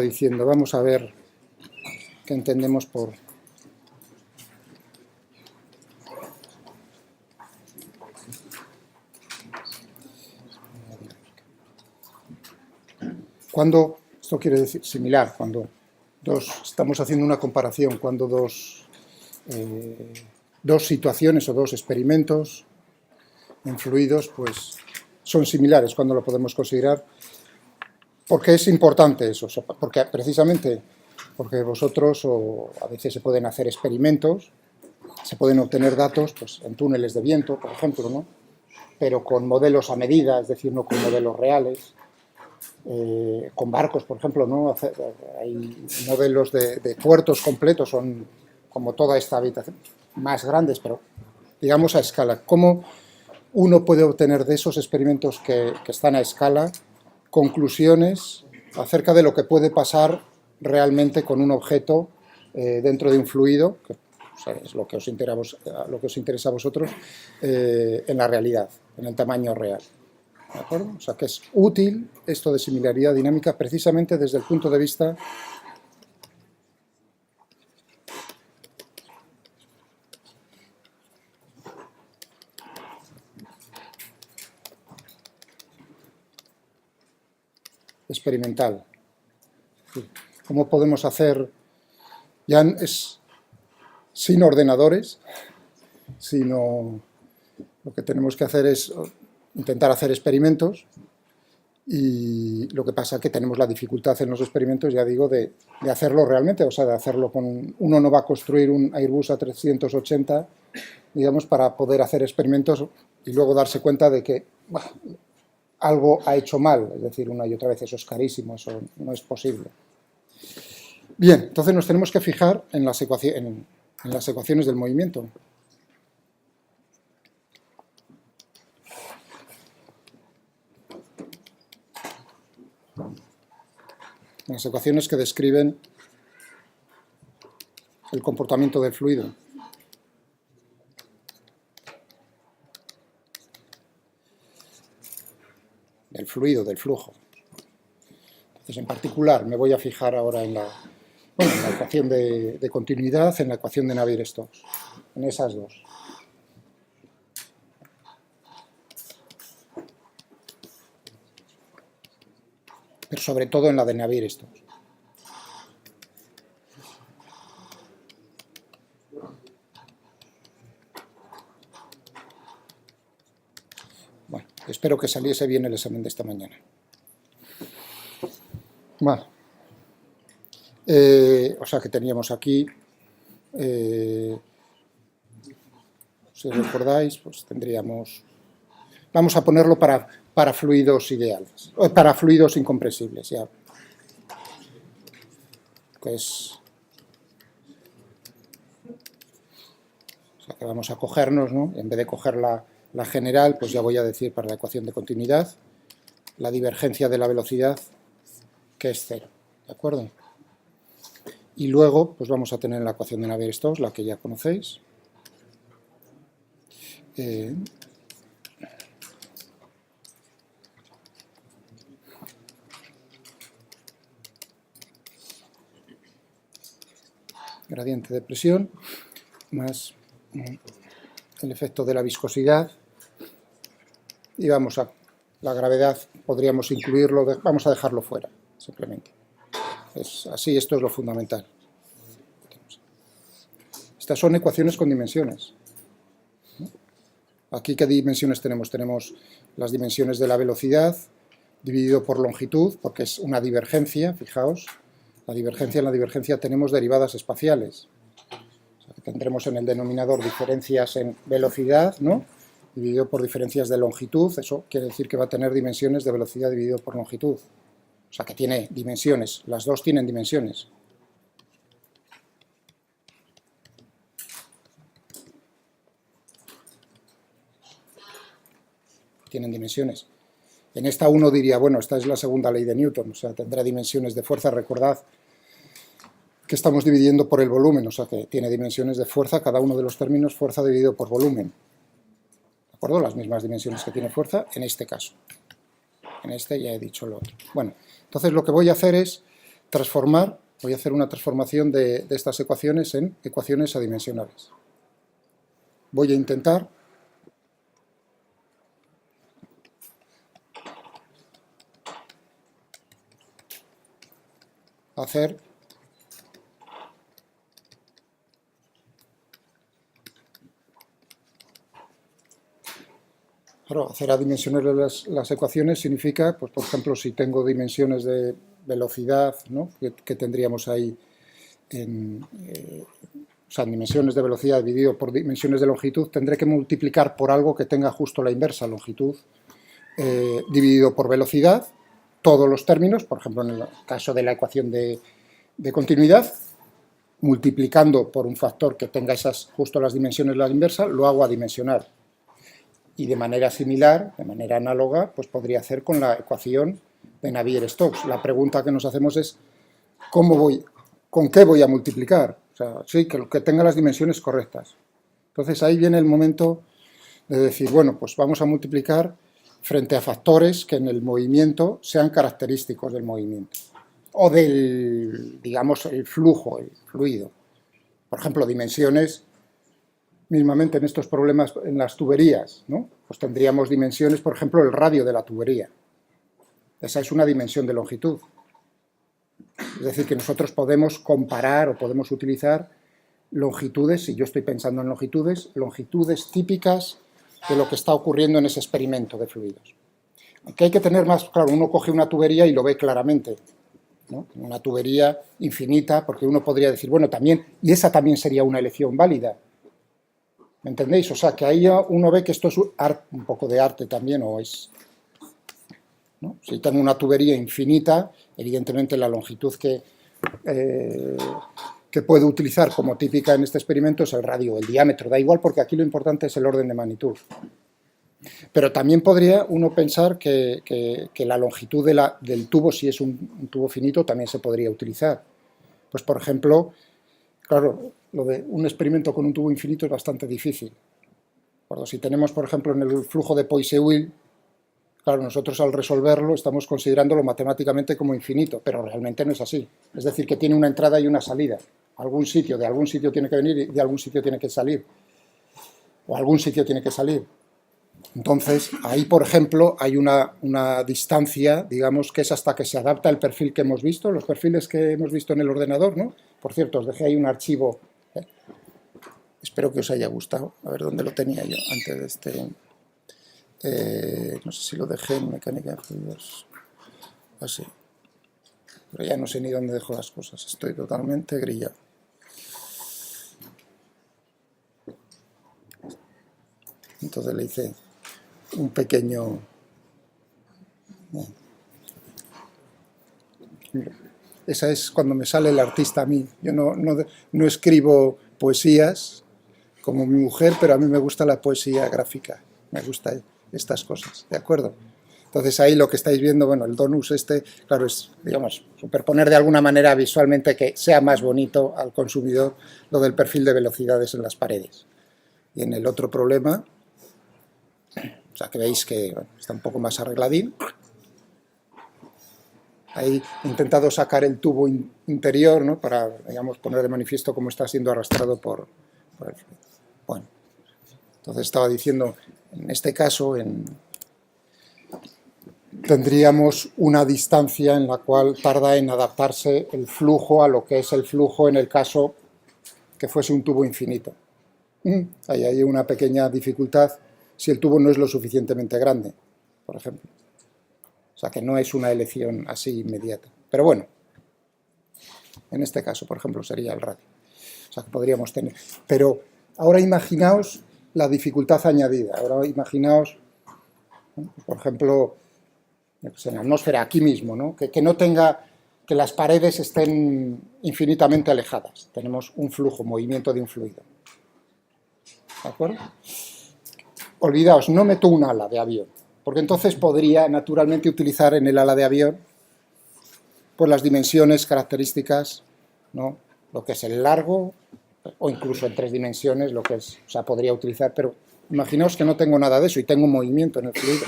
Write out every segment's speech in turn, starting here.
diciendo, vamos a ver qué entendemos por... Cuando, esto quiere decir similar, cuando estamos haciendo una comparación, cuando dos situaciones o dos experimentos en fluidos pues son similares, cuando lo podemos considerar. ¿Por qué es importante eso? Porque precisamente porque vosotros a veces se pueden hacer experimentos, se pueden obtener datos pues, en túneles de viento, por ejemplo, ¿no? Pero con modelos a medida, es decir, no con modelos reales, con barcos, por ejemplo, ¿no? Hay modelos de puertos completos, son como toda esta habitación, más grandes, pero digamos a escala. ¿Cómo uno puede obtener de esos experimentos que están a escala conclusiones acerca de lo que puede pasar realmente con un objeto dentro de un fluido, que o sea, es lo que os interesa a vosotros, en la realidad, en el tamaño real? ¿De acuerdo? O sea, que es útil esto de similaridad dinámica precisamente desde el punto de vista experimental. ¿Cómo podemos hacer, ya es sin ordenadores, sino lo que tenemos que hacer es intentar hacer experimentos, y lo que pasa es que tenemos la dificultad en los experimentos, ya digo, de hacerlo realmente, o sea, de hacerlo con... Uno no va a construir un Airbus A380, digamos, para poder hacer experimentos y luego darse cuenta de que bueno, algo ha hecho mal, es decir, una y otra vez. Eso es carísimo, eso no es posible. Bien, entonces nos tenemos que fijar en las ecuaciones del movimiento. Las ecuaciones que describen el comportamiento del fluido. Del fluido, del flujo. Entonces, en particular, me voy a fijar ahora en la ecuación de continuidad, en la ecuación de Navier-Stokes, en esas dos. Pero sobre todo en la de Navier-Stokes. Bueno, espero que saliese bien el examen de esta mañana. Vale. O sea que teníamos aquí, si recordáis, pues tendríamos... Vamos a ponerlo para fluidos ideales, para fluidos incompresibles, ya. Que es... O sea que vamos a cogernos, ¿no? En vez de coger la general, pues ya voy a decir para la ecuación de continuidad la divergencia de la velocidad, que es 0, ¿de acuerdo? Y luego, pues vamos a tener la ecuación de Navier-Stokes, la que ya conocéis. Gradiente de presión, más el efecto de la viscosidad. Y vamos a la gravedad, podríamos incluirlo, vamos a dejarlo fuera, simplemente. Es así, esto es lo fundamental. Estas son ecuaciones con dimensiones. Aquí, ¿qué dimensiones tenemos? Tenemos las dimensiones de la velocidad dividido por longitud, porque es una divergencia, fijaos. En la divergencia tenemos derivadas espaciales. O sea, que tendremos en el denominador diferencias en velocidad, ¿no? Dividido por diferencias de longitud. Eso quiere decir que va a tener dimensiones de velocidad dividido por longitud. O sea, que tiene dimensiones. Las dos tienen dimensiones. Tienen dimensiones. En esta uno diría, bueno, esta es la segunda ley de Newton, o sea, tendrá dimensiones de fuerza. Recordad que estamos dividiendo por el volumen, o sea, que tiene dimensiones de fuerza, cada uno de los términos, fuerza dividido por volumen. ¿De acuerdo? Las mismas dimensiones que tiene fuerza en este caso. En este ya he dicho lo otro. Bueno, entonces lo que voy a hacer es transformar, voy a hacer una transformación de estas ecuaciones en ecuaciones adimensionales. Voy a intentar hacer adimensionales las ecuaciones significa, pues, por ejemplo, si tengo dimensiones de velocidad, ¿no?, que tendríamos ahí o sea, dimensiones de velocidad dividido por dimensiones de longitud, tendré que multiplicar por algo que tenga justo la inversa, longitud dividido por velocidad, todos los términos, por ejemplo, en el caso de la ecuación de continuidad, multiplicando por un factor que tenga justo las dimensiones la inversa, lo hago adimensional. Y de manera similar, de manera análoga, pues podría hacer con la ecuación de Navier-Stokes. La pregunta que nos hacemos es, ¿con qué voy a multiplicar? O sea, sí, que tenga las dimensiones correctas. Entonces ahí viene el momento de decir, bueno, pues vamos a multiplicar frente a factores que en el movimiento sean característicos del movimiento. O del, digamos, el flujo, el fluido. Por ejemplo, dimensiones, mismamente en estos problemas en las tuberías, ¿no? Pues tendríamos dimensiones, por ejemplo, el radio de la tubería. Esa es una dimensión de longitud. Es decir, que nosotros podemos comparar o podemos utilizar longitudes, si yo estoy pensando en longitudes típicas de lo que está ocurriendo en ese experimento de fluidos. Aunque hay que tener más, claro, uno coge una tubería y lo ve claramente, ¿no? Una tubería infinita, porque uno podría decir, bueno, también, y esa también sería una elección válida. ¿Me entendéis? O sea, que ahí uno ve que esto es un poco de arte también, o es, ¿no? Si tengo una tubería infinita, evidentemente la longitud que puedo utilizar como típica en este experimento es el radio, el diámetro, da igual porque aquí lo importante es el orden de magnitud. Pero también podría uno pensar que la longitud del tubo, si es un tubo finito, también se podría utilizar. Pues, por ejemplo, claro, lo de un experimento con un tubo infinito es bastante difícil. Si tenemos, por ejemplo, en el flujo de Poiseuille, claro, nosotros al resolverlo estamos considerándolo matemáticamente como infinito, pero realmente no es así. Es decir, que tiene una entrada y una salida. De algún sitio tiene que venir y de algún sitio tiene que salir. O algún sitio tiene que salir. Entonces, ahí, por ejemplo, hay una distancia, digamos, que es hasta que se adapta el perfil que hemos visto, los perfiles que hemos visto en el ordenador, ¿no? Por cierto, os dejé ahí un archivo. Espero que os haya gustado. A ver dónde lo tenía yo antes de este. No sé si lo dejé en mecánica de fluidos. Así. Pero ya no sé ni dónde dejo las cosas. Estoy totalmente grillado. Entonces le hice un pequeño... Esa es cuando me sale el artista a mí. Yo no escribo poesías como mi mujer, pero a mí me gusta la poesía gráfica. Me gusta estas cosas, ¿de acuerdo? Entonces ahí lo que estáis viendo, bueno, el donus claro, es, digamos, superponer de alguna manera visualmente que sea más bonito al consumidor lo del perfil de velocidades en las paredes. Y en el otro problema, o sea, que veis que bueno, está un poco más arregladín. Ahí he intentado sacar el tubo interior, ¿no? Para, digamos, poner de manifiesto cómo está siendo arrastrado por el fluido. Bueno, entonces estaba diciendo, en este caso, tendríamos una distancia en la cual tarda en adaptarse el flujo a lo que es el flujo en el caso que fuese un tubo infinito. Ahí hay una pequeña dificultad si el tubo no es lo suficientemente grande, por ejemplo. O sea, que no es una elección así inmediata. Pero bueno, en este caso, por ejemplo, sería el radio. O sea, que podríamos tener... Pero ahora imaginaos la dificultad añadida. Ahora imaginaos, ¿no? Por ejemplo, en la atmósfera, aquí mismo, ¿no? Que no tenga... que las paredes estén infinitamente alejadas. Tenemos un flujo, movimiento de un fluido. ¿De acuerdo? Olvidaos, no meto un ala de avión, porque entonces podría naturalmente utilizar en el ala de avión pues las dimensiones características, ¿no? Lo que es el largo, o incluso en 3 dimensiones, lo que es, o sea, podría utilizar, pero imaginaos que no tengo nada de eso y tengo un movimiento en el fluido.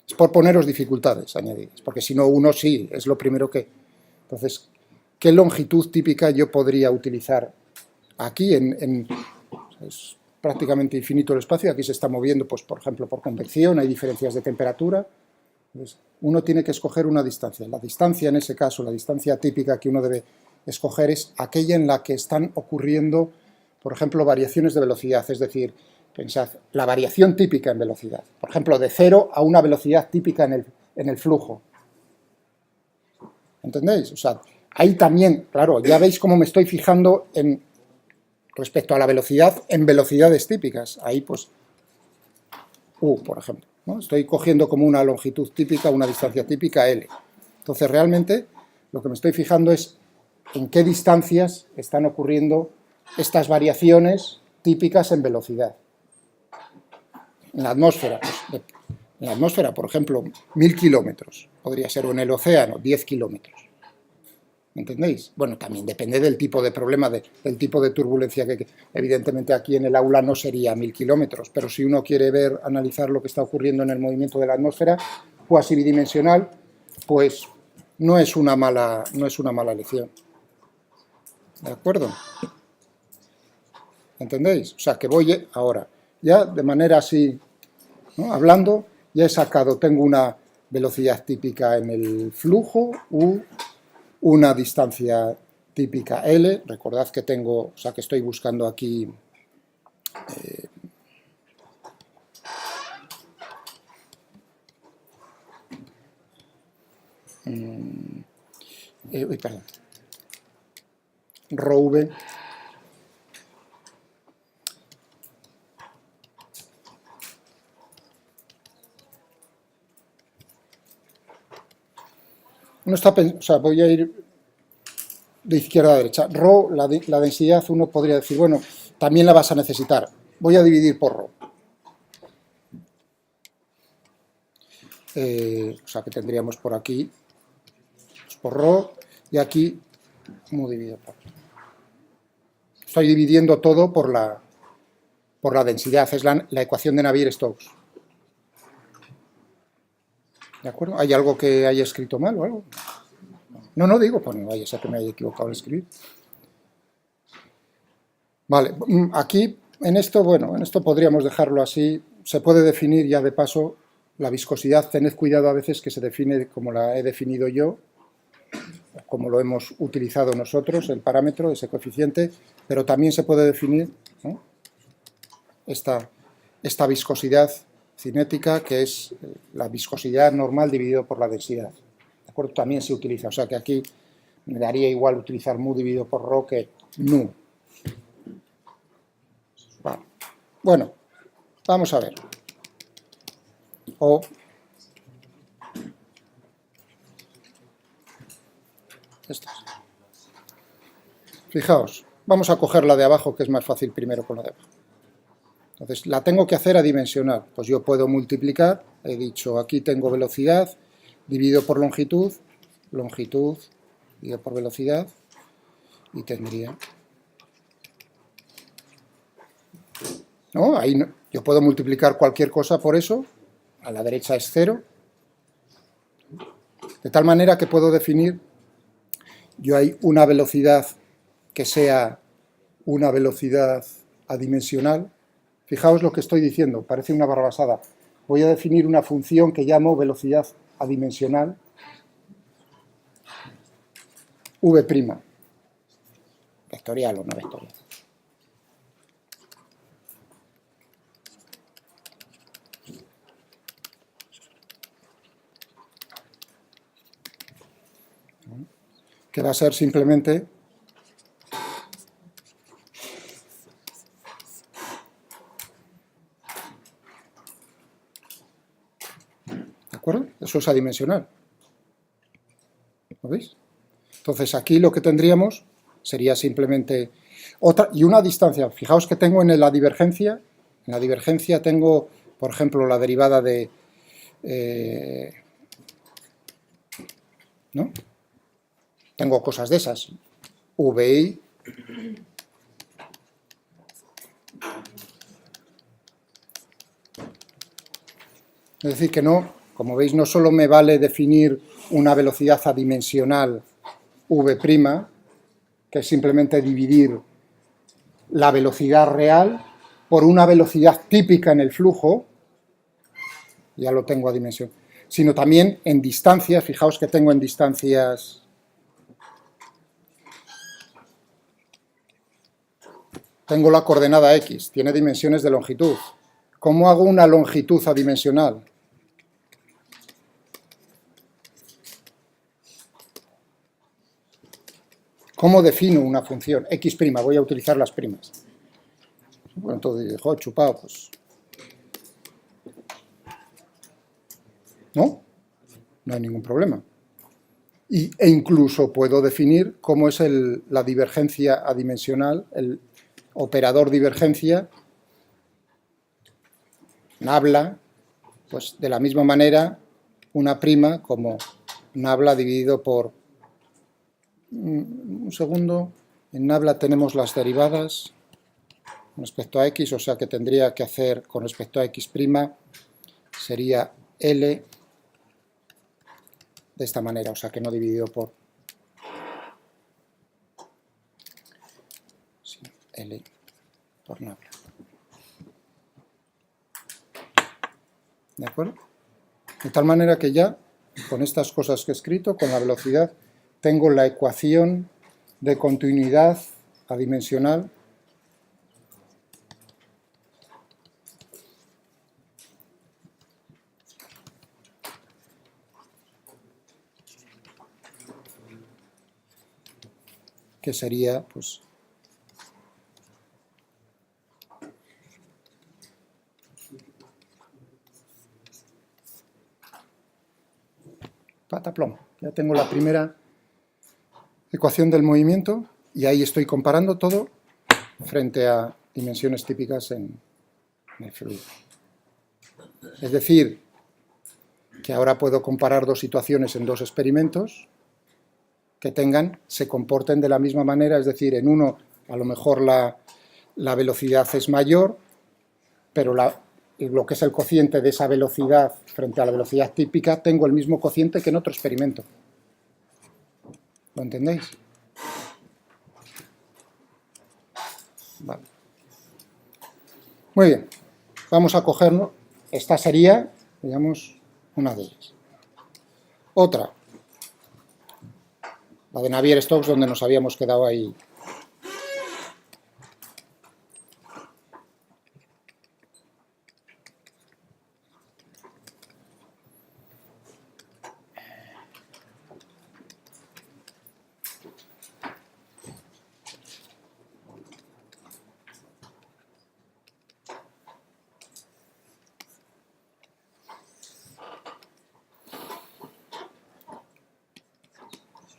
Es por poneros dificultades añadidas, porque si no, uno sí, es lo primero que Entonces, ¿qué longitud típica yo podría utilizar aquí? Es prácticamente infinito el espacio, aquí se está moviendo, pues, por ejemplo, por convección, hay diferencias de temperatura. Entonces, uno tiene que escoger una distancia. La distancia, en ese caso, la distancia típica que uno debe escoger es aquella en la que están ocurriendo, por ejemplo, variaciones de velocidad, es decir, pensad, la variación típica en velocidad, por ejemplo, de 0 a una velocidad típica en el flujo. ¿Entendéis? O sea, ahí también, claro, ya veis cómo me estoy fijando respecto a la velocidad en velocidades típicas. Ahí, pues, U, por ejemplo, ¿no? Estoy cogiendo como una longitud típica, una distancia típica, L. Entonces, realmente, lo que me estoy fijando es en qué distancias están ocurriendo estas variaciones típicas en velocidad. En la atmósfera, pues, en la atmósfera, por ejemplo, 1000 kilómetros, podría ser, o en el océano, 10 kilómetros. ¿Entendéis? Bueno, también depende del tipo de problema, del tipo de turbulencia que evidentemente aquí en el aula no sería 1000 kilómetros, pero si uno quiere ver, analizar lo que está ocurriendo en el movimiento de la atmósfera, cuasi bidimensional, pues no es una mala elección. ¿De acuerdo? ¿Entendéis? O sea, que voy ahora, ya de manera así, ¿no? Hablando, ya he sacado, tengo una velocidad típica en el flujo, U, una distancia típica L, recordad que tengo, o sea que estoy buscando aquí perdón, rho V, uno está, o sea, voy a ir de izquierda a derecha. Rho, la densidad, uno podría decir, bueno, también la vas a necesitar. Voy a dividir por rho. O sea que tendríamos por aquí, pues por rho, y aquí, mu dividido por rho. Estoy dividiendo todo por la densidad, es la ecuación de Navier-Stokes. ¿De acuerdo? ¿Hay algo que haya escrito mal o algo? No digo, pues no vaya a ser que me haya equivocado al escribir. Vale, aquí, en esto, bueno, en esto podríamos dejarlo así. Se puede definir ya de paso la viscosidad. Tened cuidado a veces que se define como la he definido yo, como lo hemos utilizado nosotros, el parámetro, ese coeficiente, pero también se puede definir, ¿no?, esta viscosidad cinética, que es la viscosidad normal dividido por la densidad. ¿De acuerdo? También se utiliza, o sea que aquí me daría igual utilizar mu dividido por rho que nu. Vale. Bueno, vamos a ver. Estas. Fijaos, vamos a coger la de abajo, que es más fácil primero con la de abajo. Entonces, la tengo que hacer adimensional. Pues yo puedo multiplicar, he dicho, aquí tengo velocidad, dividido por longitud, dividido por velocidad, y tendría... ¿No? Ahí no, yo puedo multiplicar cualquier cosa por eso, a la derecha es 0, de tal manera que puedo definir, yo hay una velocidad que sea una velocidad adimensional. Fijaos lo que estoy diciendo, parece una barrabasada. Voy a definir una función que llamo velocidad adimensional, v', vectorial o no vectorial. Que va a ser simplemente ¿de acuerdo? Eso es adimensional. ¿Lo veis? Entonces aquí lo que tendríamos sería simplemente otra y una distancia. Fijaos que tengo en la divergencia. En la divergencia tengo, por ejemplo, la derivada de... ¿no? Tengo cosas de esas. VI. Es decir, que no, como veis, no solo me vale definir una velocidad adimensional v', que es simplemente dividir la velocidad real por una velocidad típica en el flujo, ya lo tengo a dimensión, sino también en distancias. Fijaos que tengo en distancias, tengo la coordenada x, tiene dimensiones de longitud. ¿Cómo hago una longitud adimensional? ¿Cómo defino una función? X', voy a utilizar las primas. Bueno, entonces dijo, chupado, pues. ¿No? No hay ningún problema. E incluso puedo definir cómo es la divergencia adimensional, el operador divergencia, nabla, pues de la misma manera, una prima como nabla dividido por... Un segundo, en nabla tenemos las derivadas con respecto a x, o sea que tendría que hacer con respecto a x', sería L de esta manera, o sea que no dividido por L por nabla. ¿De acuerdo? De tal manera que ya, con estas cosas que he escrito, con la velocidad, tengo la ecuación de continuidad adimensional que sería, pues, pataplom. Ya tengo la primera ecuación del movimiento y ahí estoy comparando todo frente a dimensiones típicas en el fluido. Es decir, que ahora puedo comparar dos situaciones en dos experimentos que se comporten de la misma manera, es decir, en uno a lo mejor la velocidad es mayor, pero lo que es el cociente de esa velocidad frente a la velocidad típica, tengo el mismo cociente que en otro experimento. ¿Lo entendéis? Vale. Muy bien, vamos a cogernos, esta sería, digamos, una de ellas. Otra, la de Navier-Stokes, donde nos habíamos quedado ahí.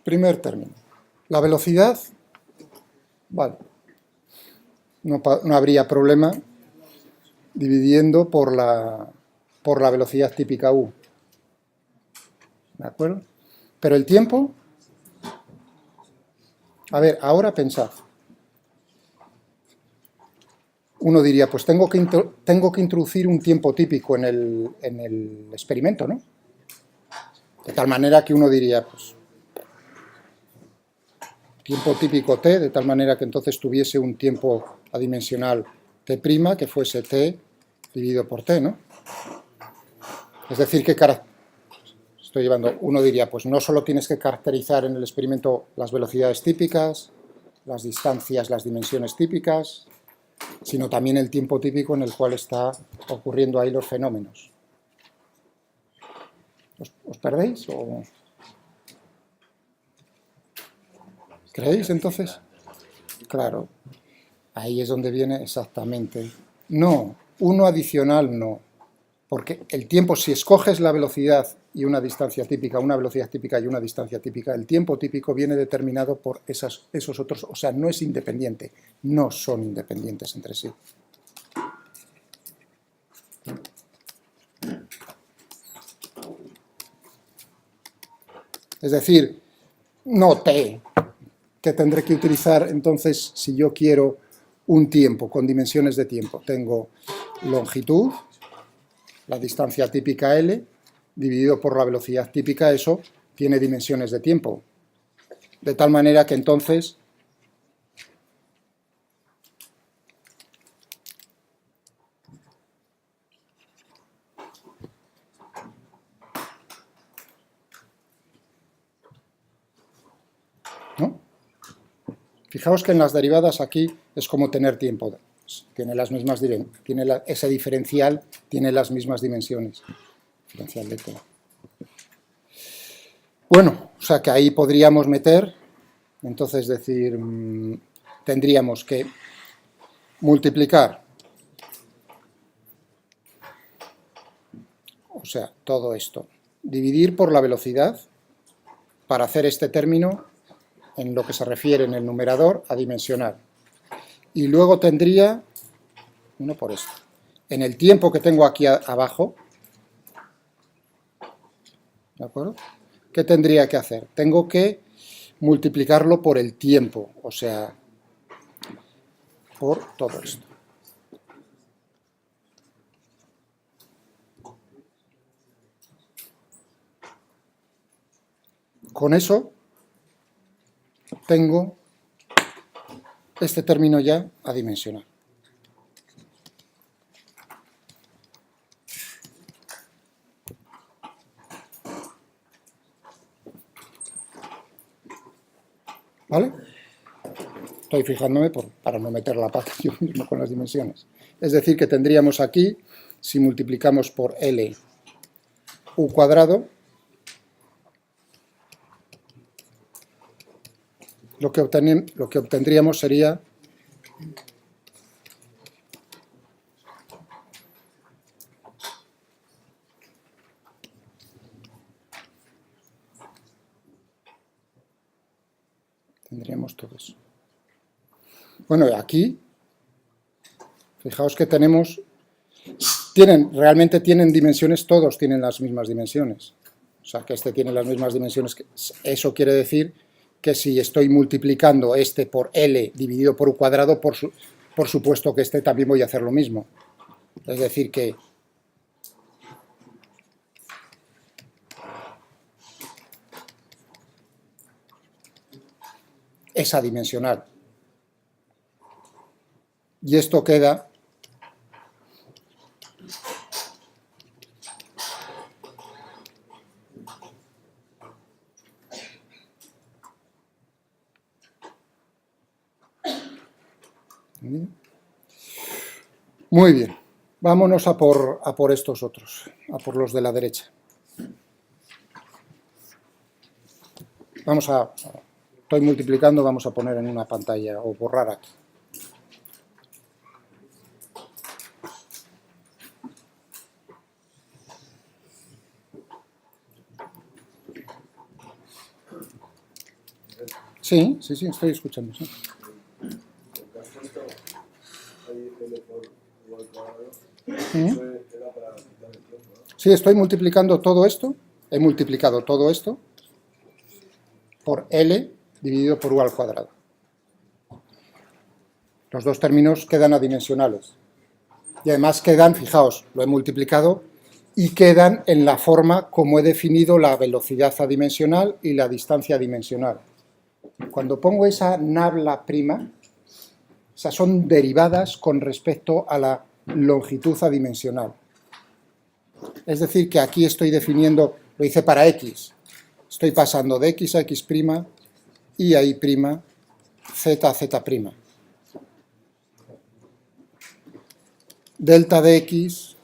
Primer término. La velocidad, vale, no habría problema dividiendo por la velocidad típica u. ¿De acuerdo? Pero el tiempo, a ver, ahora pensad. Uno diría, pues tengo que introducir un tiempo típico en el experimento, ¿no? De tal manera que uno diría, pues, tiempo típico t, de tal manera que entonces tuviese un tiempo adimensional t', que fuese t dividido por t, ¿no? Es decir, que estoy llevando, uno diría, pues no solo tienes que caracterizar en el experimento las velocidades típicas, las distancias, las dimensiones típicas, sino también el tiempo típico en el cual está ocurriendo ahí los fenómenos. ¿Os perdéis? ¿O creéis entonces? Claro, ahí es donde viene exactamente. No, uno adicional no. Porque el tiempo, si escoges la velocidad y una distancia típica, una velocidad típica y una distancia típica, el tiempo típico viene determinado por esos otros, o sea, no es independiente, no son independientes entre sí. Es decir, no t, que tendré que utilizar entonces si yo quiero un tiempo con dimensiones de tiempo. Tengo longitud, la distancia típica L, dividido por la velocidad típica, eso tiene dimensiones de tiempo. De tal manera que entonces ¿no? Fijaos que en las derivadas aquí es como tener tiempo. Tiene las mismas ese diferencial tiene las mismas dimensiones. Diferencial de t. Bueno, o sea que ahí podríamos meter, entonces decir, tendríamos que multiplicar, o sea, todo esto, dividir por la velocidad para hacer este término en lo que se refiere en el numerador a dimensionar. Y luego tendría, uno por esto, en el tiempo que tengo aquí abajo, ¿de acuerdo? ¿Qué tendría que hacer? Tengo que multiplicarlo por el tiempo, o sea, por todo esto. Con eso tengo este término ya a dimensionar. ¿Vale? Estoy fijándome para no meter la pata yo mismo con las dimensiones. Es decir, que tendríamos aquí, si multiplicamos por L u cuadrado, lo que obtendríamos sería tendríamos todo eso. Bueno, aquí, fijaos que realmente tienen dimensiones, todos tienen las mismas dimensiones. O sea, que este tiene las mismas dimensiones. Eso quiere decir que si estoy multiplicando este por L dividido por U cuadrado, por supuesto que este también voy a hacer lo mismo. Es decir, que es adimensional. Y esto queda muy bien. Vámonos a por estos otros, a por los de la derecha. Estoy multiplicando, vamos a poner en una pantalla o borrar aquí. Sí, estoy escuchando. Sí. Sí, estoy multiplicando todo esto, he multiplicado todo esto por L dividido por U al cuadrado. Los dos términos quedan adimensionales. Y además quedan, fijaos, lo he multiplicado, y quedan en la forma como he definido la velocidad adimensional y la distancia adimensional. Cuando pongo esa nabla prima, esas son derivadas con respecto a la longitud adimensional. Es decir, que aquí estoy definiendo, lo hice para X, estoy pasando de X a X', Y a Y', Z a Z'. Delta de X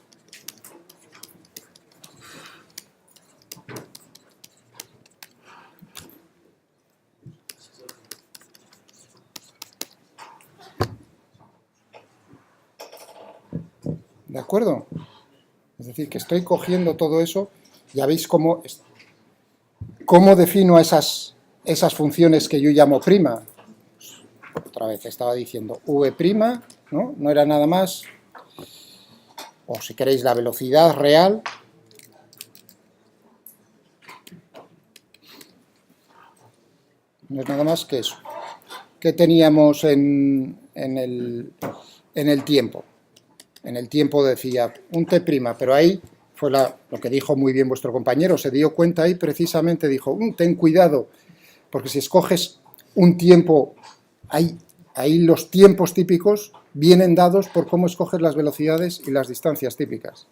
¿de acuerdo? Es decir, que estoy cogiendo todo eso, ya veis cómo defino esas funciones que yo llamo prima. Otra vez estaba diciendo V', ¿no? No era nada más, o si queréis la velocidad real, no es nada más que eso. ¿Qué teníamos en el tiempo? En el tiempo decía un T', pero ahí fue lo que dijo muy bien vuestro compañero, se dio cuenta ahí precisamente, dijo, ten cuidado, porque si escoges un tiempo, ahí los tiempos típicos vienen dados por cómo escoges las velocidades y las distancias típicas.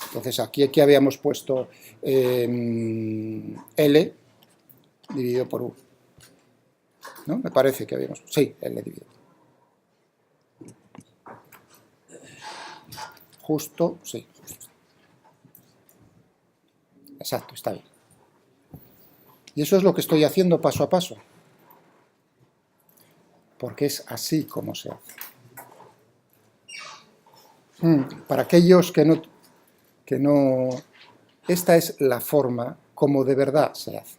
Entonces aquí habíamos puesto L dividido por U, ¿no? Me parece que habíamos... Sí, L dividido. Justo, sí. Justo. Exacto, está bien. Y eso es lo que estoy haciendo paso a paso. Porque es así como se hace. Para aquellos que no... Esta es la forma como de verdad se hace.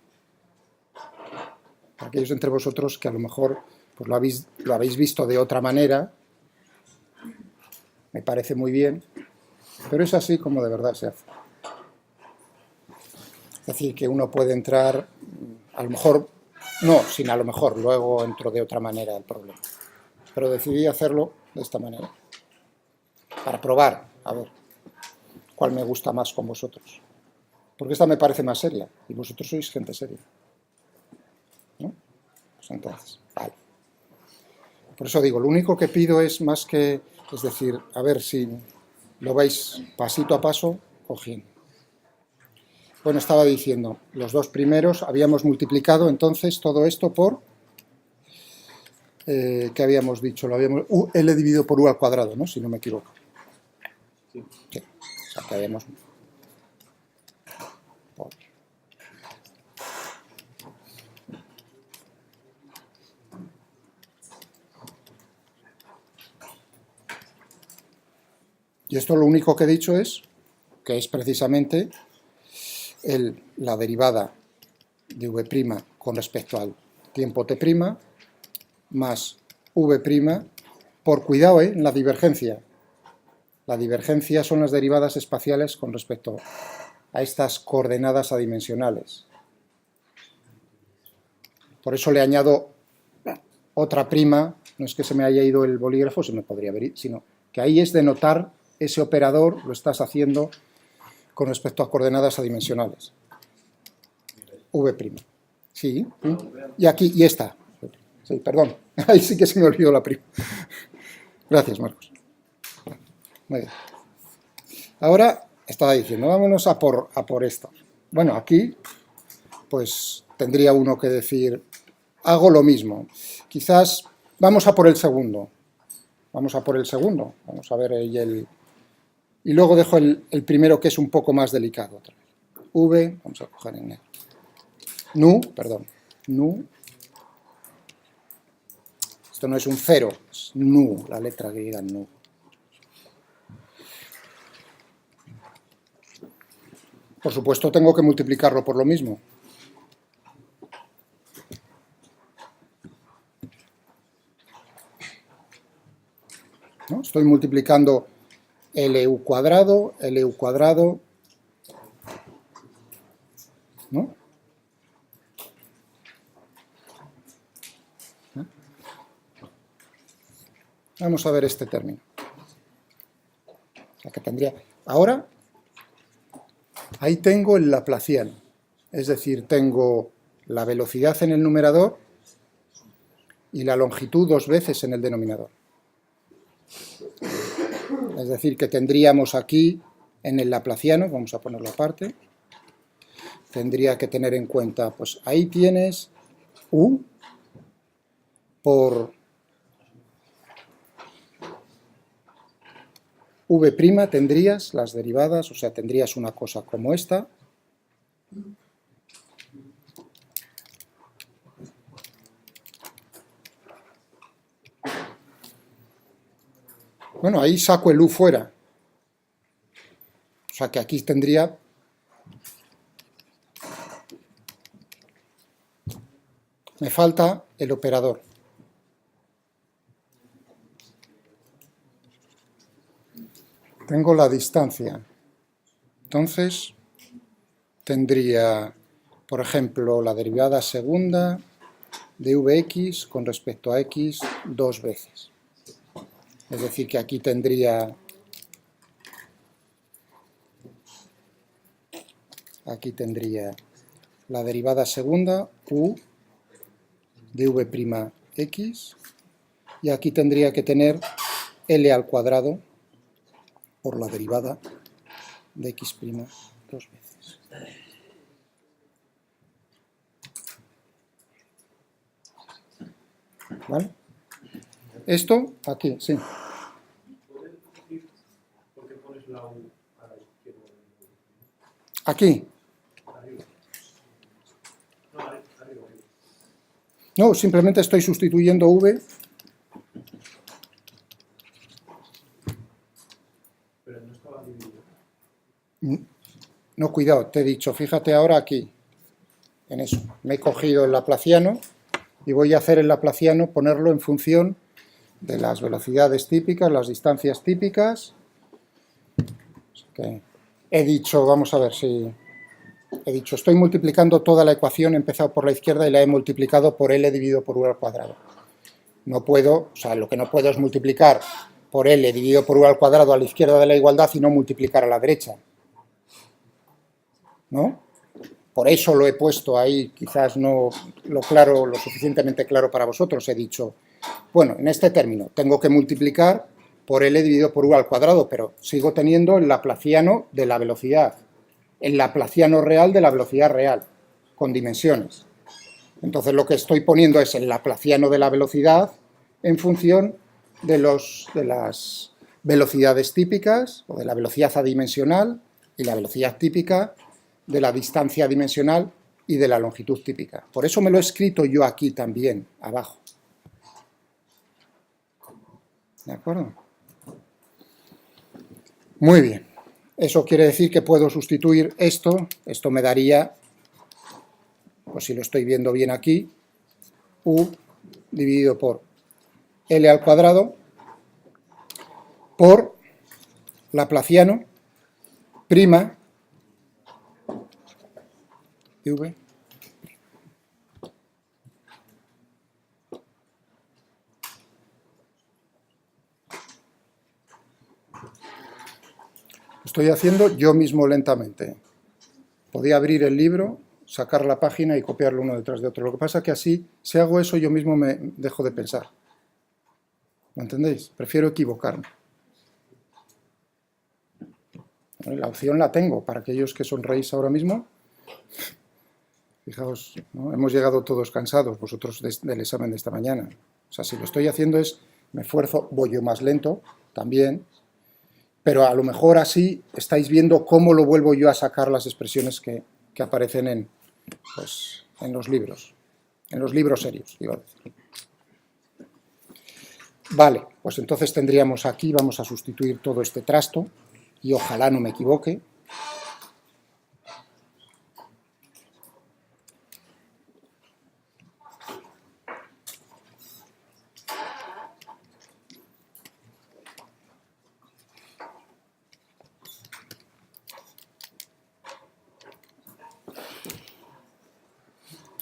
Para aquellos entre vosotros que a lo mejor pues lo habéis visto de otra manera, me parece muy bien, pero es así como de verdad se hace. Es decir, que uno puede entrar, a lo mejor, no, sin a lo mejor, luego entro de otra manera al problema. Pero decidí hacerlo de esta manera, para probar, a ver, cuál me gusta más con vosotros. Porque esta me parece más seria, y vosotros sois gente seria. ¿No? Pues entonces, vale. Por eso digo, lo único que pido es más que, es decir, a ver si lo vais pasito a paso cogiendo. Bueno, estaba diciendo, los dos primeros habíamos multiplicado entonces todo esto por, ¿qué habíamos dicho? L dividido por U al cuadrado, ¿no? Si no me equivoco. Sí. O sea, que habíamos... Y esto lo único que he dicho es que es precisamente la derivada de v' con respecto al tiempo t' más v' por, cuidado, en la divergencia. La divergencia son las derivadas espaciales con respecto a estas coordenadas adimensionales. Por eso le añado otra prima, no es que se me haya ido el bolígrafo, se me podría haber ido, sino que ahí es de notar ese operador, lo estás haciendo con respecto a coordenadas adimensionales. V'. Sí. Y aquí, y esta. Sí, perdón. Ahí sí que se me olvidó la prima. Gracias, Marcos. Muy bien. Ahora estaba diciendo, vámonos a por esto. Bueno, aquí, pues tendría uno que decir, hago lo mismo. Quizás vamos a por el segundo. Vamos a por el segundo. Vamos a ver el... Y luego dejo el primero, que es un poco más delicado. Otra vez. V, vamos a coger en negro. Nu. Esto no es un cero, es nu, la letra griega nu. Por supuesto, tengo que multiplicarlo por lo mismo. ¿No? Estoy multiplicando LU cuadrado, ¿no? Vamos a ver este término. O sea, que tendría... Ahora, ahí tengo el laplaciano. Es decir, tengo la velocidad en el numerador y la longitud dos veces en el denominador. Es decir, que tendríamos aquí en el laplaciano, vamos a ponerlo aparte, tendría que tener en cuenta, pues ahí tienes U por V' tendrías las derivadas, o sea, tendrías una cosa como esta. Bueno, ahí saco el U fuera. O sea, que aquí tendría... Me falta el operador. Tengo la distancia. Entonces, tendría, por ejemplo, la derivada segunda de Vx con respecto a x dos veces. Es decir, que aquí tendría... Aquí tendría la derivada segunda u de v'(x), y aquí tendría que tener L al cuadrado por la derivada de x' dos veces. ¿Vale? Esto aquí, sí. ¿Por qué pones la U a la izquierda? Aquí. Arriba. No, arriba. No, simplemente estoy sustituyendo v. Pero no estaba dividido. No, cuidado, te he dicho, fíjate ahora aquí, en eso. Me he cogido el laplaciano y voy a hacer el laplaciano, ponerlo en función de las velocidades típicas, las distancias típicas. Okay. He dicho, vamos a ver si... He dicho, estoy multiplicando toda la ecuación, he empezado por la izquierda y la he multiplicado por L dividido por U al cuadrado. No puedo, o sea, lo que no puedo es multiplicar por L dividido por U al cuadrado a la izquierda de la igualdad y no multiplicar a la derecha. ¿No? Por eso lo he puesto ahí, quizás no lo suficientemente claro para vosotros. He dicho, bueno, en este término tengo que multiplicar por L dividido por U al cuadrado, pero sigo teniendo el laplaciano de la velocidad, el laplaciano real de la velocidad real, con dimensiones. Entonces lo que estoy poniendo es el laplaciano de la velocidad en función de las velocidades típicas, o de la velocidad adimensional, y la velocidad típica de la distancia dimensional y de la longitud típica. Por eso me lo he escrito yo aquí también, abajo. ¿De acuerdo? Muy bien. Eso quiere decir que puedo sustituir esto. Esto me daría, pues si lo estoy viendo bien aquí, u dividido por L al cuadrado por laplaciano prima v. Estoy haciendo yo mismo lentamente. Podía abrir el libro, sacar la página y copiarlo uno detrás de otro. Lo que pasa es que así, si hago eso, yo mismo me dejo de pensar. ¿Lo entendéis? Prefiero equivocarme. La opción la tengo para aquellos que sonreís ahora mismo. Fijaos, ¿no? Hemos llegado todos cansados, vosotros del examen de esta mañana. O sea, si lo estoy haciendo me esfuerzo, voy yo más lento también, pero a lo mejor así estáis viendo cómo lo vuelvo yo a sacar las expresiones que aparecen en los libros serios, iba a decir. Vale, pues entonces tendríamos aquí, vamos a sustituir todo este trasto, y ojalá no me equivoque.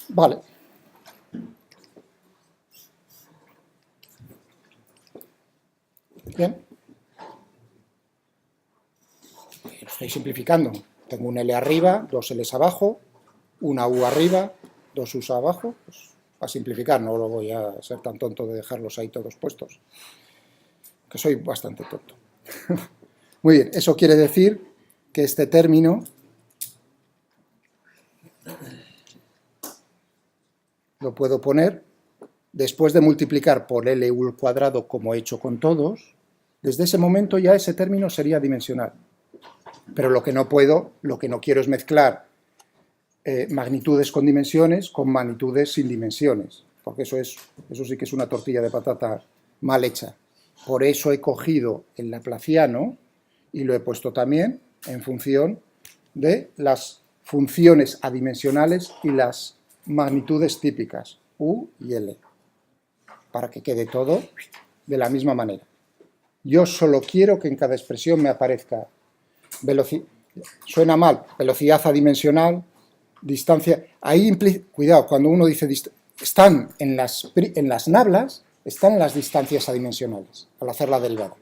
Vale. Bien. Lo estoy simplificando. Tengo un L arriba, dos L's abajo, una U arriba, dos U's abajo. Pues, a simplificar, no lo voy a ser tan tonto de dejarlos ahí todos puestos. Que soy bastante tonto. Muy bien, eso quiere decir que este término lo puedo poner después de multiplicar por LU al cuadrado como he hecho con todos. Desde ese momento ya ese término sería dimensional. Pero lo que no quiero es mezclar magnitudes con dimensiones con magnitudes sin dimensiones, porque eso sí que es una tortilla de patata mal hecha. Por eso he cogido el laplaciano y lo he puesto también en función de las funciones adimensionales y las magnitudes típicas, U y L, para que quede todo de la misma manera. Yo solo quiero que en cada expresión me aparezca velocidad, suena mal, velocidad adimensional, distancia, ahí cuidado, cuando uno dice, están en las nablas, están las distancias adimensionales, al hacer la derivada.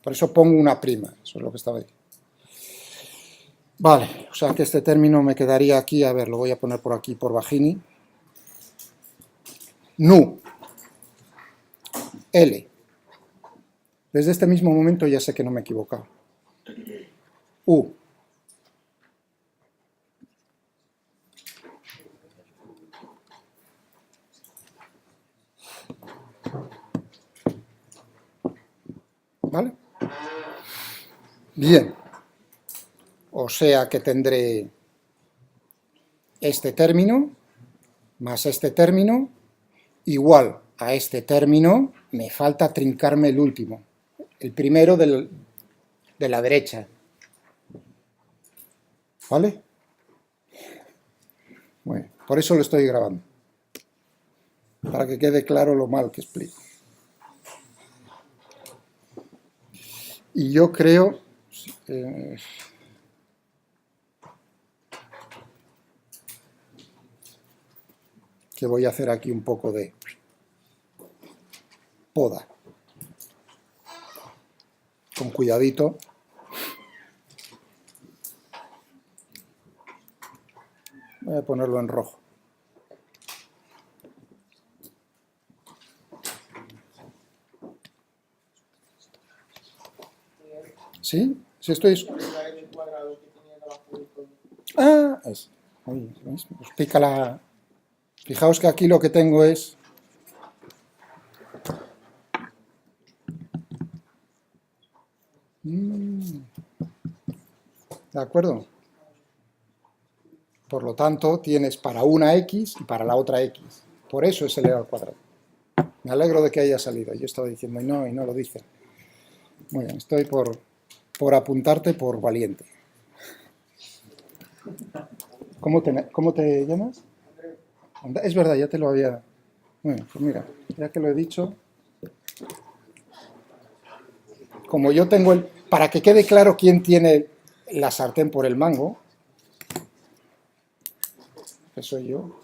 Por eso pongo una prima, eso es lo que estaba diciendo. Vale, o sea que este término me quedaría aquí, a ver, lo voy a poner por aquí, por Bagini. Nu. L. Desde este mismo momento ya sé que no me he equivocado. U. ¿Vale? Bien. O sea que tendré este término más este término igual a este término. Me falta trincarme el último. El primero de la derecha. ¿Vale? Bueno, por eso lo estoy grabando. Para que quede claro lo mal que explico. Y yo creo... que voy a hacer aquí un poco de poda. Con cuidadito. Voy a ponerlo en rojo. ¿Sí? ¿Sí estoy...? Ah, es. Ahí, ¿veis? Pues pica la... Fijaos que aquí lo que tengo es... ¿De acuerdo? Por lo tanto, tienes para una X y para la otra X. Por eso es elevado al cuadrado. Me alegro de que haya salido. Yo estaba diciendo y no lo dice. Muy bien, estoy por apuntarte por valiente. ¿Cómo te llamas? Es verdad, ya te lo había... Bueno, pues mira, ya que lo he dicho... Como yo tengo el... Para que quede claro quién tiene la sartén por el mango, que soy yo,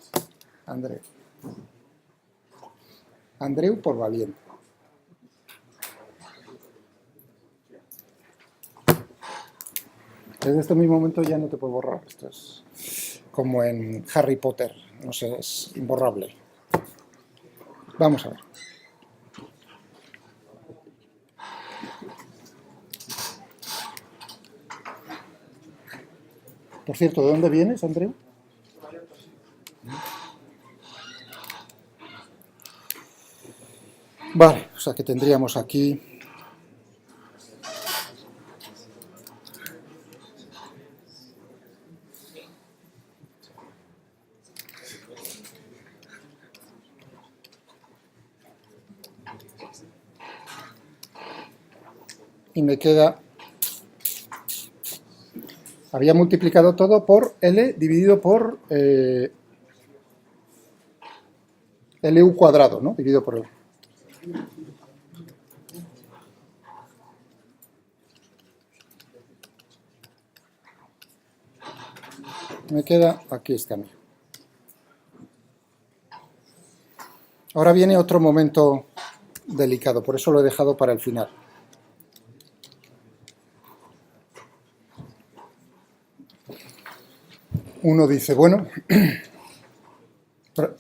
Andreu. Andreu por valiente. Desde este mismo momento ya no te puedo borrar. Esto es como en Harry Potter, no sé, es imborrable. Vamos a ver. Por cierto, ¿de dónde vienes, Andreu? Vale, o sea que tendríamos aquí... Y me queda... Había multiplicado todo por L dividido por LU cuadrado, ¿no? Dividido por L. Me queda aquí este mío. Ahora viene otro momento delicado, por eso lo he dejado para el final. Uno dice, bueno,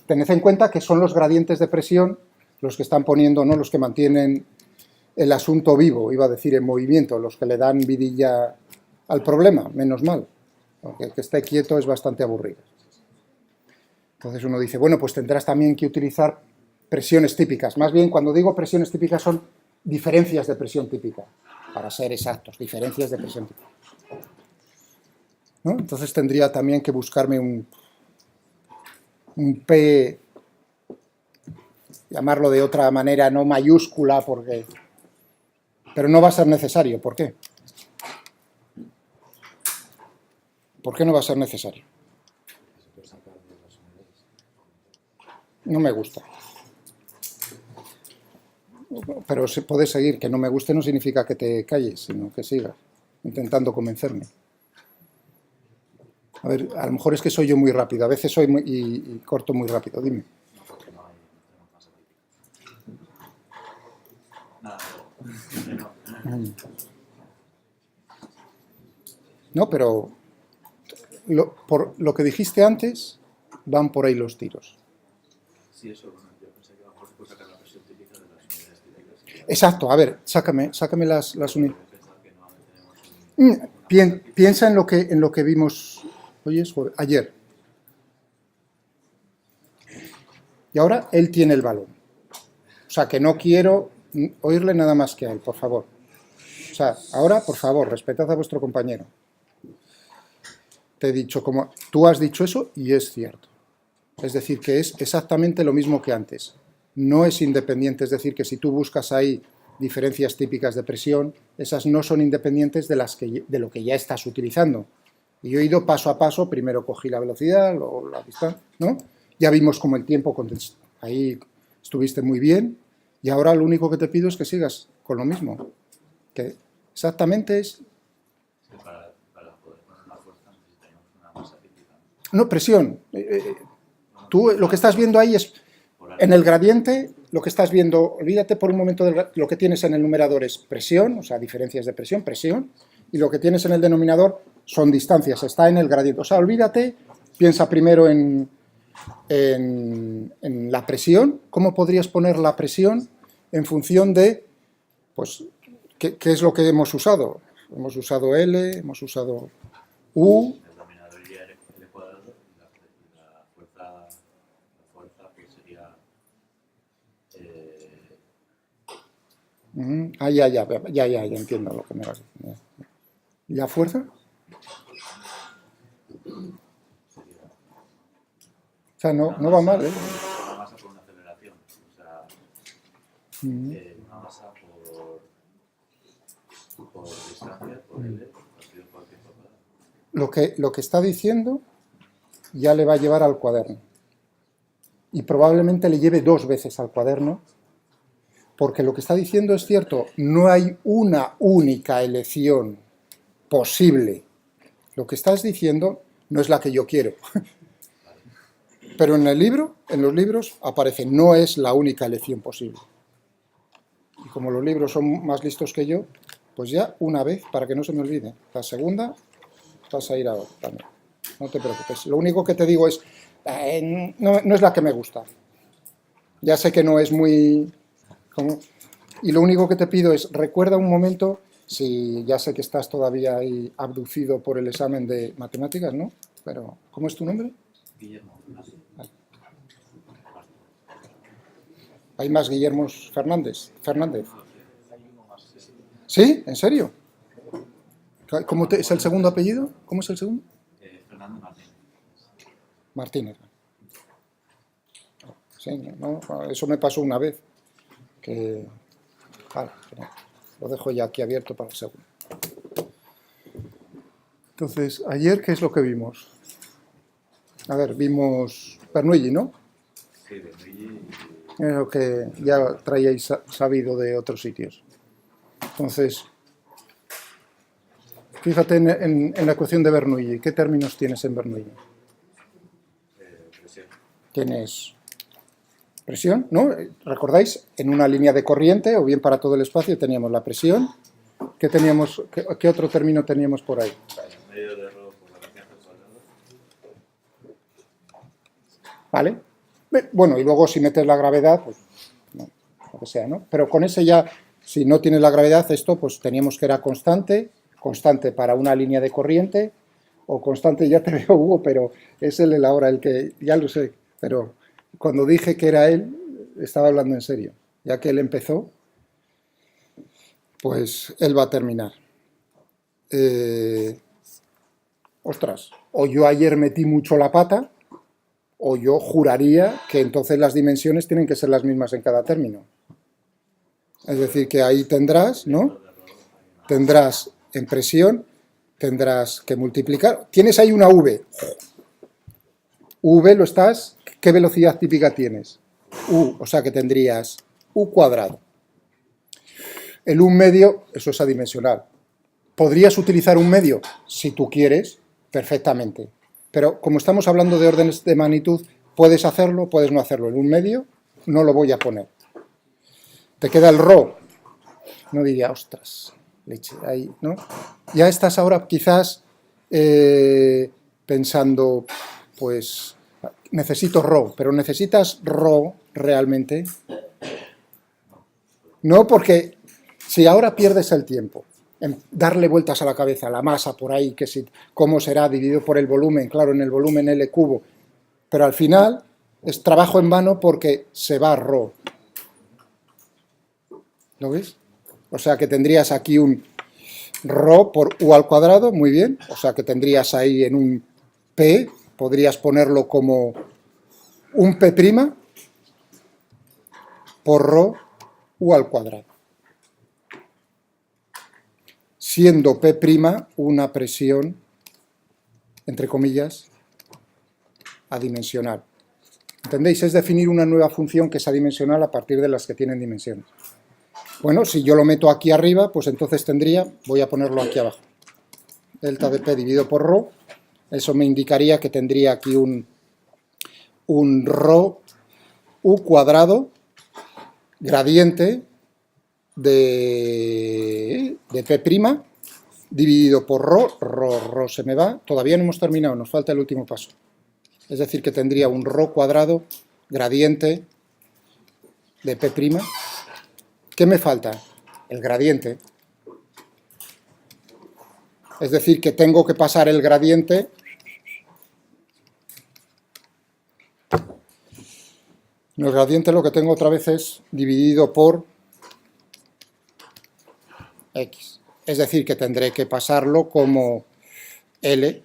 tened en cuenta que son los gradientes de presión los que están poniendo, ¿no? Los que mantienen el asunto vivo, iba a decir en movimiento, los que le dan vidilla al problema, menos mal, porque el que esté quieto es bastante aburrido. Entonces uno dice, bueno, pues tendrás también que utilizar presiones típicas. Más bien, cuando digo presiones típicas son diferencias de presión típica, para ser exactos, diferencias de presión típica. ¿No? Entonces tendría también que buscarme un P, llamarlo de otra manera, no mayúscula, porque... Pero no va a ser necesario. ¿Por qué? ¿Por qué no va a ser necesario? No me gusta. Pero se puede seguir. Que no me guste no significa que te calles, sino que sigas intentando convencerme. A ver, a lo mejor es que soy yo muy rápido. A veces soy y corto muy rápido. Dime. No, pero por lo que dijiste antes, van por ahí los tiros. Sí, eso, bueno, yo pensé que a lo mejor se puede sacar la presión típica de las unidades típicas. Exacto, a ver, sácame las unidades. Pensar que no tenemos Piensa en lo que vimos ayer. Y ahora él tiene el balón. O sea, que no quiero oírle nada más que a él, por favor. O sea, ahora, por favor, respetad a vuestro compañero. Te he dicho, como tú has dicho eso, y es cierto. Es decir, que es exactamente lo mismo que antes. No es independiente, es decir, que si tú buscas ahí diferencias típicas de presión, esas no son independientes de lo que ya estás utilizando. Y yo he ido paso a paso, primero cogí la velocidad, luego la distancia, ¿no? Ya vimos como el tiempo, ahí estuviste muy bien, y ahora lo único que te pido es que sigas con lo mismo. Que exactamente es... para poder poner una fuerza necesitamos una masa típica. No, presión. Tú lo que estás viendo ahí es, en el gradiente, lo que estás viendo, olvídate por un momento de lo que tienes en el numerador es presión, o sea, diferencias de presión, y lo que tienes en el denominador son distancias, está en el gradiente. O sea, olvídate, piensa primero en la presión, cómo podrías poner la presión en función de, pues, ¿qué es lo que hemos usado? Hemos usado L, hemos usado U. El denominador iría L cuadrado y la fuerza pues sería... Ya entiendo lo que me vas a decir. ¿Y la fuerza? O sea, no va mal, ¿eh? Una masa por una aceleración, o sea, una masa por distancia, por L, partido por tiempo cuadrado. Lo que está diciendo ya le va a llevar al cuaderno. Y probablemente le lleve 2 veces al cuaderno, porque lo que está diciendo es cierto, no hay una única elección posible. Lo que estás diciendo no es la que yo quiero. Pero en los libros aparece, no es la única elección posible. Y como los libros son más listos que yo, pues ya una vez, para que no se me olvide. La segunda, vas a ir ahora también. No te preocupes. Lo único que te digo es, no es la que me gusta. Ya sé que no es muy... Y lo único que te pido es, recuerda un momento, si ya sé que estás todavía ahí abducido por el examen de matemáticas, ¿no? Pero, ¿cómo es tu nombre? Guillermo. ¿Hay más Guillermos Fernández? ¿Sí? ¿En serio? ¿Es el segundo apellido? ¿Cómo es el segundo? Fernando Martínez. Martínez. Sí, no, eso me pasó una vez. Vale, lo dejo ya aquí abierto para el segundo. Entonces, ayer, ¿qué es lo que vimos? A ver, vimos Bernoulli, ¿no? Sí, Bernoulli. Es lo que ya traíais sabido de otros sitios. Entonces, fíjate en la ecuación de Bernoulli. ¿Qué términos tienes en Bernoulli? Presión. Tienes presión, ¿no? ¿Recordáis? En una línea de corriente, o bien para todo el espacio, teníamos la presión. ¿Qué teníamos? ¿Qué otro término teníamos por ahí? Medio de rho por la radiancia al cuadrado. ¿Vale? Bueno, y luego si metes la gravedad, pues no, lo que sea, ¿no? Pero con ese ya, si no tienes la gravedad, esto pues teníamos que era constante para una línea de corriente, o constante, ya te veo, Hugo, pero es él ahora el que, ya lo sé, pero cuando dije que era él, estaba hablando en serio. Ya que él empezó, pues él va a terminar. Ostras, o yo ayer metí mucho la pata, o yo juraría que entonces las dimensiones tienen que ser las mismas en cada término. Es decir, que ahí tendrás, ¿no? Tendrás en presión, tendrás que multiplicar. Tienes ahí una V. V lo estás, ¿qué velocidad típica tienes? U, o sea que tendrías U cuadrado. El 1 medio, eso es adimensional. ¿Podrías utilizar un medio? Si tú quieres, perfectamente. Pero como estamos hablando de órdenes de magnitud, puedes hacerlo, puedes no hacerlo. En un medio no lo voy a poner. Te queda el rho. No diría, ostras, leche, ahí, ¿no? Ya estás ahora quizás pensando, pues, necesito ρ, pero ¿necesitas ρ realmente? No, porque si ahora pierdes el tiempo en darle vueltas a la cabeza, la masa por ahí, que si, cómo será dividido por el volumen, claro, en el volumen L cubo, pero al final es trabajo en vano porque se va ρ. ¿Lo ves? O sea que tendrías aquí un ρ por u al cuadrado, muy bien, o sea que tendrías ahí en un P, podrías ponerlo como un P' por ρ u al cuadrado, siendo P' una presión, entre comillas, adimensional. ¿Entendéis? Es definir una nueva función que es adimensional a partir de las que tienen dimensiones. Bueno, si yo lo meto aquí arriba, pues entonces tendría, voy a ponerlo aquí abajo, delta de P dividido por ρ, eso me indicaría que tendría aquí un ρ u cuadrado gradiente de P' dividido por ρ se me va, todavía no hemos terminado, nos falta el último paso. Es decir, que tendría un ρ cuadrado gradiente de P'. ¿Qué me falta? El gradiente. Es decir, que tengo que pasar el gradiente el gradiente lo que tengo otra vez es dividido por x. Es decir, que tendré que pasarlo como L.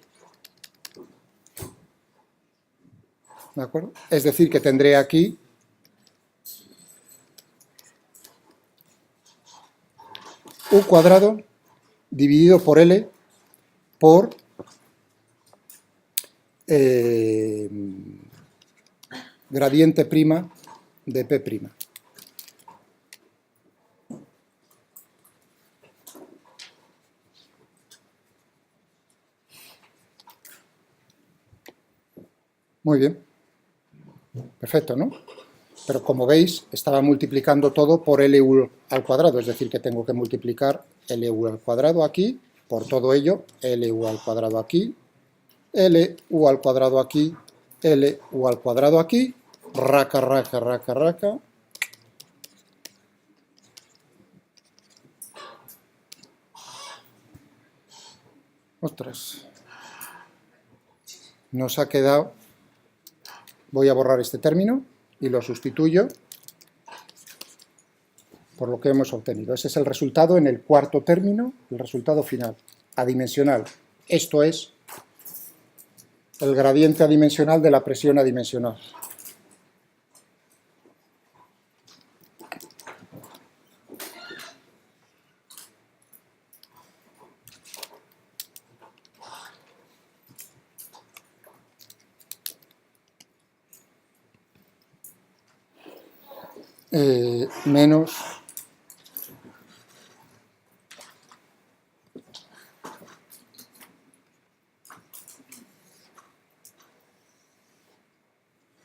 ¿De acuerdo? Es decir, que tendré aquí u cuadrado dividido por L por gradiente prima de P'. Muy bien. Perfecto, ¿no? Pero como veis, estaba multiplicando todo por LU al cuadrado, es decir, que tengo que multiplicar LU al cuadrado aquí, por todo ello, LU al cuadrado aquí, LU al cuadrado aquí, LU al cuadrado aquí, raca, raca, raca, raca. Ostras. Nos ha quedado... Voy a borrar este término y lo sustituyo por lo que hemos obtenido. Ese es el resultado en el cuarto término, el resultado final, adimensional. Esto es el gradiente adimensional de la presión adimensional. Menos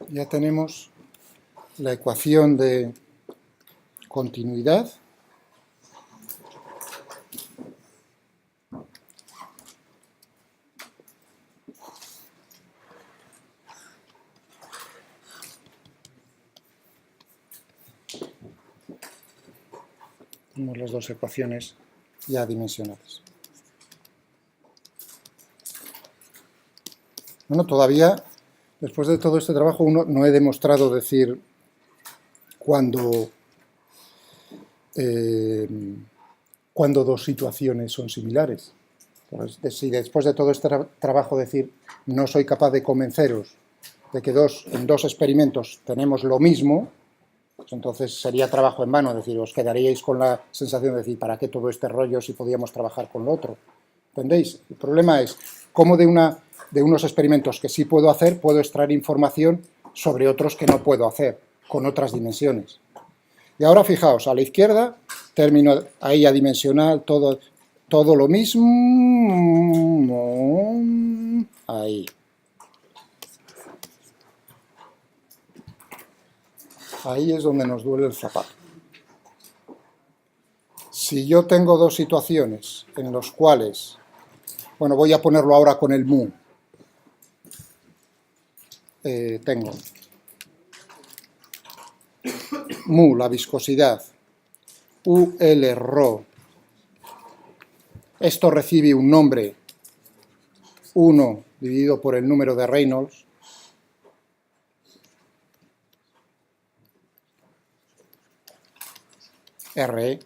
ya tenemos la ecuación de continuidad tenemos las dos ecuaciones ya dimensionales. Bueno, todavía, después de todo este trabajo, no he demostrado decir cuando dos situaciones son similares. Pues, si después de todo este trabajo decir no soy capaz de convenceros de que en dos experimentos tenemos lo mismo, pues entonces sería trabajo en vano, es decir, os quedaríais con la sensación de decir, ¿para qué todo este rollo si podíamos trabajar con lo otro? ¿Entendéis? El problema es cómo de unos experimentos que sí puedo hacer, puedo extraer información sobre otros que no puedo hacer, con otras dimensiones. Y ahora fijaos, a la izquierda, término ahí adimensional, todo lo mismo, ahí. Ahí es donde nos duele el zapato. Si yo tengo dos situaciones en las cuales, bueno, voy a ponerlo ahora con el mu. tengo mu, la viscosidad, UL rho, esto recibe un nombre, 1 dividido por el número de Reynolds, RE,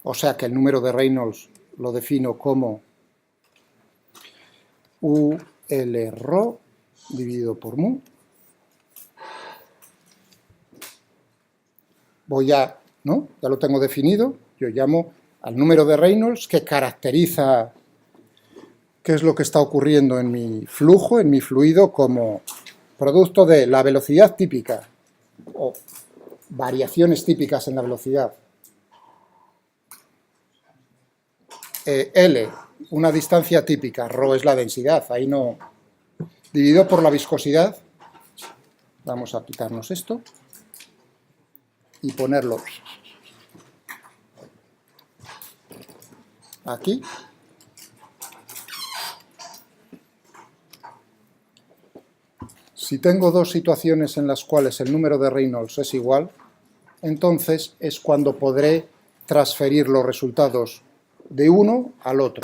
o sea que el número de Reynolds lo defino como UL rho dividido por mu. Voy a, ¿no? Ya lo tengo definido, yo llamo al número de Reynolds que caracteriza qué es lo que está ocurriendo en mi flujo, en mi fluido, como producto de la velocidad típica o variaciones típicas en la velocidad. L, una distancia típica, ρ es la densidad, ahí no, dividido por la viscosidad, vamos a quitarnos esto y ponerlo aquí. Si tengo dos situaciones en las cuales el número de Reynolds es igual, entonces es cuando podré transferir los resultados de uno al otro.